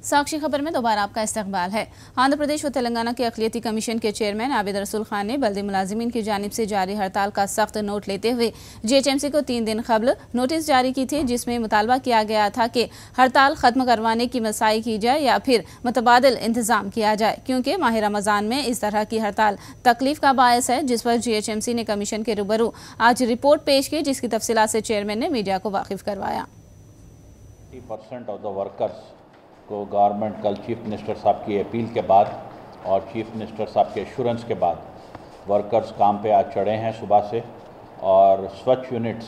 साक्षी खबर में दोबारा आपका इस्तकबाल है। आंध्र प्रदेश व तेलंगाना के अक़लियती कमीशन के चेयरमैन आबिद रसूल खान ने बल्दी मुलाजिमीन की जानिब से जारी हड़ताल का सख्त नोट लेते हुए GHMC को 3 दिन कबल नोटिस जारी की थी, जिसमें मुतालबा किया गया था कि हड़ताल खत्म करवाने की मसाई की जाए या फिर मुतबादिल इंतजाम किया जाए, क्योंकि माह रमज़ान में इस तरह की हड़ताल तकलीफ का बायस है। जिस पर GHMC ने कमीशन के रूबरू आज रिपोर्ट पेश की, जिसकी तफसीलात से चेयरमैन ने मीडिया को वाकिफ करवाया। 50% ऑफ द वर्कर्स को गवर्नमेंट कल चीफ मिनिस्टर साहब की अपील के बाद और चीफ मिनिस्टर साहब के एश्योरेंस के बाद वर्कर्स काम पे आज चढ़े हैं सुबह से, और स्वच्छ यूनिट्स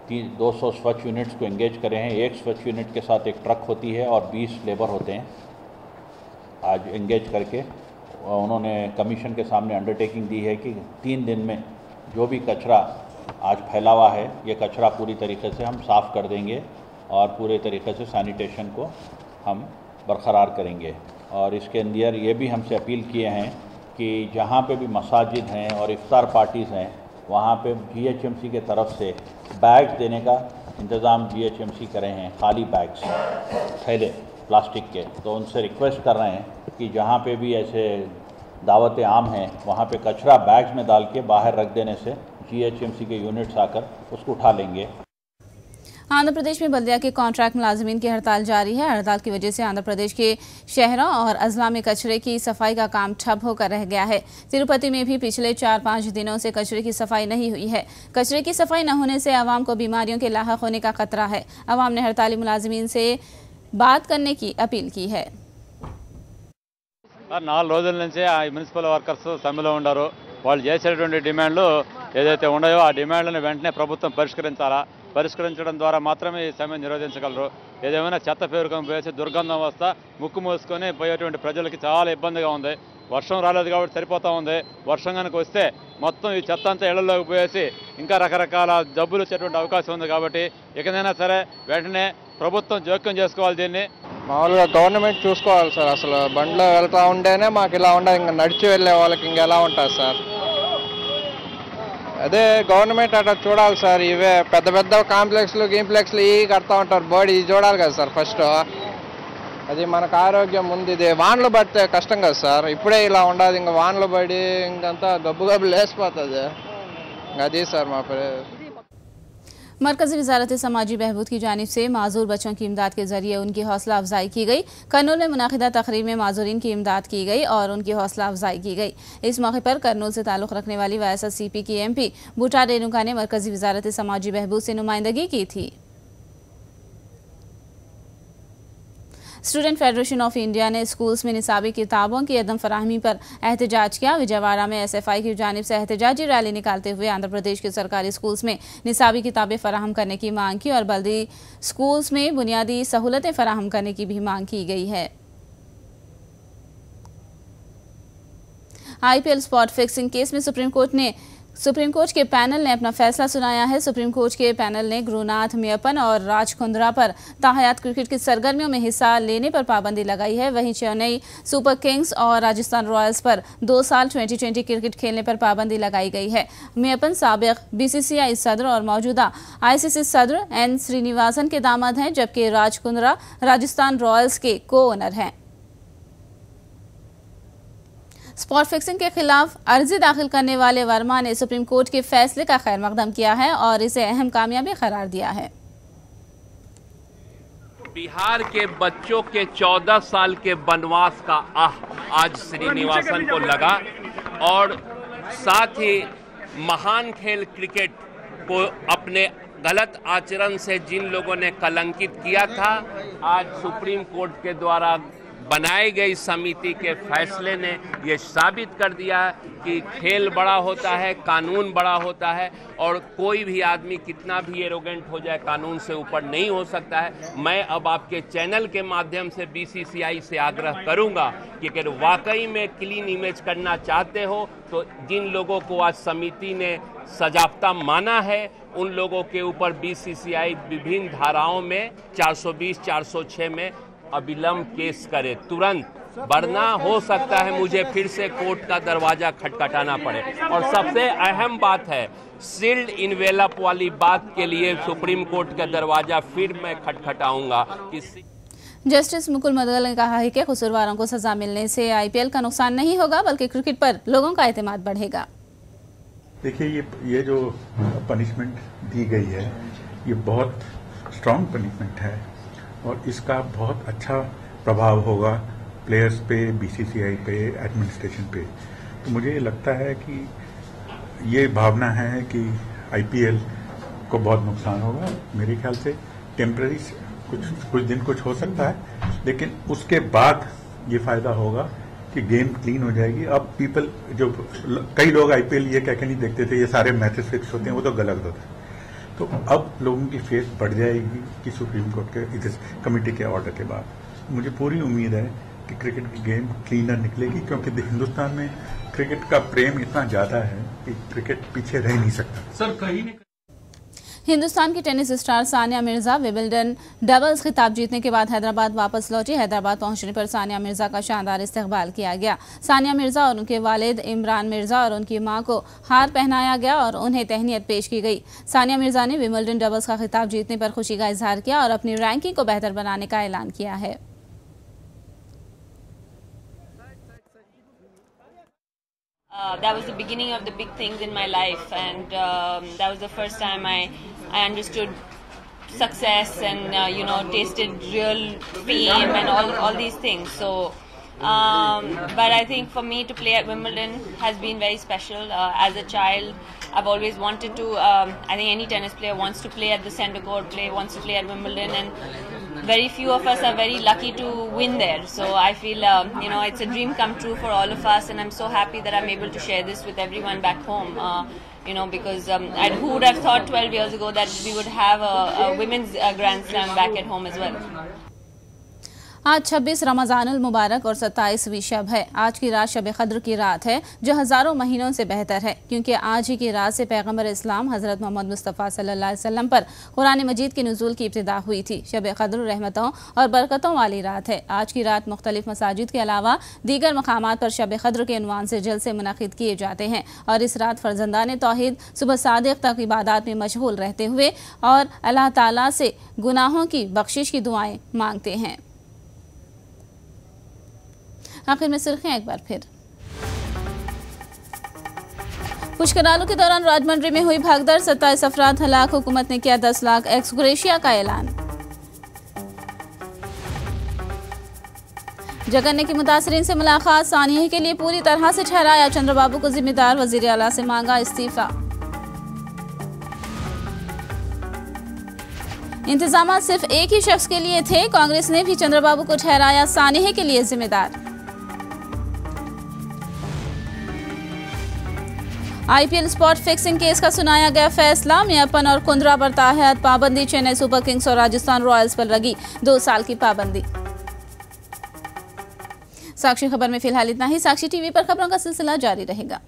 200 स्वच्छ यूनिट्स को एंगेज करे हैं। एक स्वच्छ यूनिट के साथ एक ट्रक होती है और 20 लेबर होते हैं। आज एंगेज करके उन्होंने कमीशन के सामने अंडरटेकिंग दी है कि 3 दिन में जो भी कचरा आज फैला हुआ है, ये कचरा पूरी तरीके से हम साफ़ कर देंगे और पूरे तरीके से सैनिटेशन को हम बरकरार करेंगे। और इसके अंदर ये भी हमसे अपील किए हैं कि जहाँ पे भी मसाजिद हैं और इफ्तार पार्टीज़ हैं, वहाँ पे GHMC के तरफ से बैग्स देने का इंतज़ाम GHMC करे हैं, खाली बैग्स, थैले प्लास्टिक के। तो उनसे रिक्वेस्ट कर रहे हैं कि जहाँ पे भी ऐसे दावतें आम हैं, वहाँ पे कचरा बैग्स में डाल के बाहर रख देने से GHMC के यूनिट्स आकर उसको उठा लेंगे। आंध्र प्रदेश में बल्दिया के कॉन्ट्रैक्ट मुलाजिमीन की हड़ताल जारी है। हड़ताल की वजह से आंध्र प्रदेश के शहरों और अजला में कचरे की सफाई का काम ठप होकर रह गया है। तिरुपति में भी पिछले 4-5 दिनों से कचरे की सफाई नहीं हुई है। कचरे की सफाई न होने से आवाम को बीमारियों के लाहक होने का खतरा है। आवाम ने हड़ताली मुलाजिमीन से बात करने की अपील की है। 4 రోజుల నుంచి ఆ మున్సిపల్ వర్కర్స్ సమ్మెలో ఉన్నారు। వాళ్ళు చేసేటువంటి డిమాండ్లు ఏదైతే ఉన్నాయో ఆ డిమాండ్లను వెంటనే ప్రభుత్వం పరిష్కరించడం ద్వారా మాత్రమే ఈ సమ్మె నిరోధించగలరు। ఏదేమైనా చెత్త పేరుకం వేసి దుర్గంధం వస్తా ముక్కు మూసుకొని పోయేటువంటి ప్రజలకి చాలా ఇబ్బందిగా ఉంది। వర్షం రాలేదు కాబట్టి సరిపోతా ఉంది। వర్షం కనుక వస్తే మొత్తం ఈ చెత్త అంతా ఇళ్లలోకి పోయేసి ఇంకా రకరకాల జబ్బులు వచ్చేటువంటి అవకాశం ఉంది। కాబట్టి ఇకనైనా సరే వెంటనే ప్రభుత్వం జోక్యం చేసుకోవాలి। దీన్ని మామూలుగా గవర్నమెంట్ చూసుకోవాలి సార్। అసలు బండ్లో వెళ్తూ ఉంటేనే మాకు ఇలా ఉండదు, ఇంకా నడిచి వెళ్ళే వాళ్ళకి ఇంకెలా ఉంటుంది సార్? అదే గవర్నమెంట్ అట్లా చూడాలి సార్। ఇవే పెద్ద పెద్ద కాంప్లెక్స్లు ఇవి కడతా ఉంటారు, బాడీ చూడాలి కదా సార్ ఫస్ట్। అది మనకు ఆరోగ్యం ఉంది। ఇది వానలు పడితే కష్టం కదా సార్, ఇప్పుడే ఇలా ఉండదు, ఇంకా వానలు పడి ఇంకంతా గబ్బు లేసిపోతుంది। అది సార్ మా मरकजी वजारत समाजी बहबूद की जानिब से माजूर बच्चों की इमदाद के जरिए उनकी हौसला अफजाई की गई। कर्नूल में मुनाकिदा तकरीर में माजूरीन की इमदाद की गई और उनकी हौसला अफजाई की गई। इस मौके पर कर्नूल से ताल्लुक़ रखने वाली YSRCP की MP बूटा रेणुका ने मरकजी वजारत समाजी बहबूद से नुमाइंदगी की थी। स्टूडेंट फेडरेशन ऑफ इंडिया ने स्कूल्स में निसाबी किताबों की अदम फराहमी पर एहतजाज किया। विजयवाड़ा में SFI की जानिब से एहतजाजी रैली निकालते हुए आंध्र प्रदेश के सरकारी स्कूल्स में निसाबी किताबें फराहम करने की मांग की और बल्दी स्कूल्स में बुनियादी सहूलतें फराहम करने की भी मांग की गई है। IPL स्पॉट फिक्सिंग केस में सुप्रीम कोर्ट के पैनल ने अपना फैसला सुनाया है। सुप्रीम कोर्ट के पैनल ने गुरुनाथ मेयप्पन और राज कुंद्रा पर ताहयात क्रिकेट की सरगर्मियों में हिस्सा लेने पर पाबंदी लगाई है। वहीं चेन्नई सुपर किंग्स और राजस्थान रॉयल्स पर 2 साल 2020 क्रिकेट खेलने पर पाबंदी लगाई गई है। मेयप्पन साबिक BCCI सदर और मौजूदा ICC सदर N श्रीनिवासन के दामाद हैं, जबकि राज कुंद्रा राजस्थान रॉयल्स के को ओनर हैं। स्पॉट फिक्सिंग के खिलाफ अर्जी दाखिल करने वाले वर्मा ने सुप्रीम कोर्ट के फैसले का खैर मकदम किया है और इसे अहम कामयाबी करार दिया है। बिहार के बच्चों के 14 साल के वनवास का आज श्रीनिवासन को लगा और साथ ही महान खेल क्रिकेट को अपने गलत आचरण से जिन लोगों ने कलंकित किया था, आज सुप्रीम कोर्ट के द्वारा बनाई गई समिति के फैसले ने ये साबित कर दिया कि खेल बड़ा होता है, कानून बड़ा होता है और कोई भी आदमी कितना भी एरोगेंट हो जाए कानून से ऊपर नहीं हो सकता है। मैं अब आपके चैनल के माध्यम से BCCI से आग्रह करूंगा कि अगर वाकई में क्लीन इमेज करना चाहते हो तो जिन लोगों को आज समिति ने सजाफ्ता माना है उन लोगों के ऊपर BCCI विभिन्न धाराओं में 420, 406 में अविलंब केस करे तुरंत, वरना हो सकता है मुझे फिर से कोर्ट का दरवाजा खटखटाना पड़े। और सबसे अहम बात है, सील्ड इनवेलप वाली बात के लिए सुप्रीम कोर्ट का दरवाजा फिर मैं खटखटाऊंगा। जस्टिस मुकुल मुदगल ने कहा है कि कसूरवारों को सजा मिलने से आईपीएल का नुकसान नहीं होगा बल्कि क्रिकेट पर लोगों का एतमाद बढ़ेगा। देखिए, ये जो पनिशमेंट दी गई है ये बहुत स्ट्रांग पनिशमेंट है और इसका बहुत अच्छा प्रभाव होगा प्लेयर्स पे, बीसीसीआई पे, एडमिनिस्ट्रेशन पे। तो मुझे लगता है कि ये भावना है कि आईपीएल को बहुत नुकसान होगा। मेरे ख्याल से टेम्पररी कुछ दिन कुछ हो सकता है, लेकिन उसके बाद ये फायदा होगा कि गेम क्लीन हो जाएगी। अब पीपल जो कई लोग आईपीएल ये कह के नहीं देखते थे ये सारे मैचेस फिक्स होते हैं, वो तो गलत होता है। तो अब लोगों की फेथ बढ़ जाएगी कि सुप्रीम कोर्ट के कमेटी के ऑर्डर के बाद मुझे पूरी उम्मीद है कि क्रिकेट की गेम क्लीनर निकलेगी, क्योंकि हिंदुस्तान में क्रिकेट का प्रेम इतना ज्यादा है कि क्रिकेट पीछे रह नहीं सकता। सर कहीं हिंदुस्तान की tennis star Sania Mirza Wimbledon doubles खिताब जीतने के बाद हैदराबाद वापस लौटी। हैदराबाद पहुंचने पर सानिया मिर्जा का शानदार इस्तकबाल किया गया। सानिया मिर्जा और उनके वालिद इमरान मिर्जा और उनकी मां को हार पहनाया गया और उन्हें तहनीत पेश की गई। सानिया मिर्जा ने विंबलडन डबल्स का खिताब जीतने पर खुशी का इजहार किया और अपनी रैंकिंग को बेहतर बनाने का ऐलान किया है। That was the beginning of the big things in my life, and that was the first time I understood success and tasted real fame and all these things. So but I think for me to play at Wimbledon has been very special. As a child, I've always wanted to, I think any tennis player wants to play at the centre court, wants to play at Wimbledon, and very few of us are very lucky to win there. So I feel, it's a dream come true for all of us, and I'm so happy that I'm able to share this with everyone back home. Because who would have thought 12 years ago that we would have a women's Grand Slam back at home as well. आज 26 रमज़ानुल मुबारक और 27वीं शब है। आज की रात शब क़द्र की रात है जो हज़ारों महीनों से बेहतर है, क्योंकि आज ही की रात से पैगम्बर इस्लाम हज़रत मोहम्मद मुस्तफ़ा सल्लल्लाहु अलैहि वसल्लम पर कुरान मजीद के नुज़ूल की इब्तिदा हुई थी। शब क़द्र रहमतों और बरकतों वाली रात है। आज की रात मुख्तलिफ मसाजिद के अलावा दीगर मकामात पर शब क़द्र के उन्वान से जलसे मुनक़िद किए जाते हैं और इस रात फ़र्जंदान तौहीद सुबह सादिक़ तक इबादत में मशगूल रहते हुए और अल्लाह ताला से गुनाहों की बख्शिश की दुआएं मांगते हैं। आखिर में सुर्खियां एक बार फिर। पुष्करालू के दौरान राजमंड्री में हुई भगदड़, 27 अफराद हलाक। हुकूमत ने किया 10 लाख एक्स ग्रेशिया का ऐलान। जगन्ने की मुतासरीन से मुलाकात, सानिया के लिए पूरी तरह से ठहराया चंद्रबाबू को जिम्मेदार। वजीर आला से मांगा इस्तीफा। इंतजामात सिर्फ एक ही शख्स के लिए थे, कांग्रेस ने भी चंद्रबाबू को ठहराया सानिया के लिए जिम्मेदार। आईपीएल स्पॉट फिक्सिंग केस का सुनाया गया फैसला। मियापन और कुंद्रा पर ताहत पाबंदी। चेन्नई सुपर किंग्स और राजस्थान रॉयल्स पर लगी 2 साल की पाबंदी। साक्षी खबर में फिलहाल इतना ही। साक्षी टीवी पर खबरों का सिलसिला जारी रहेगा।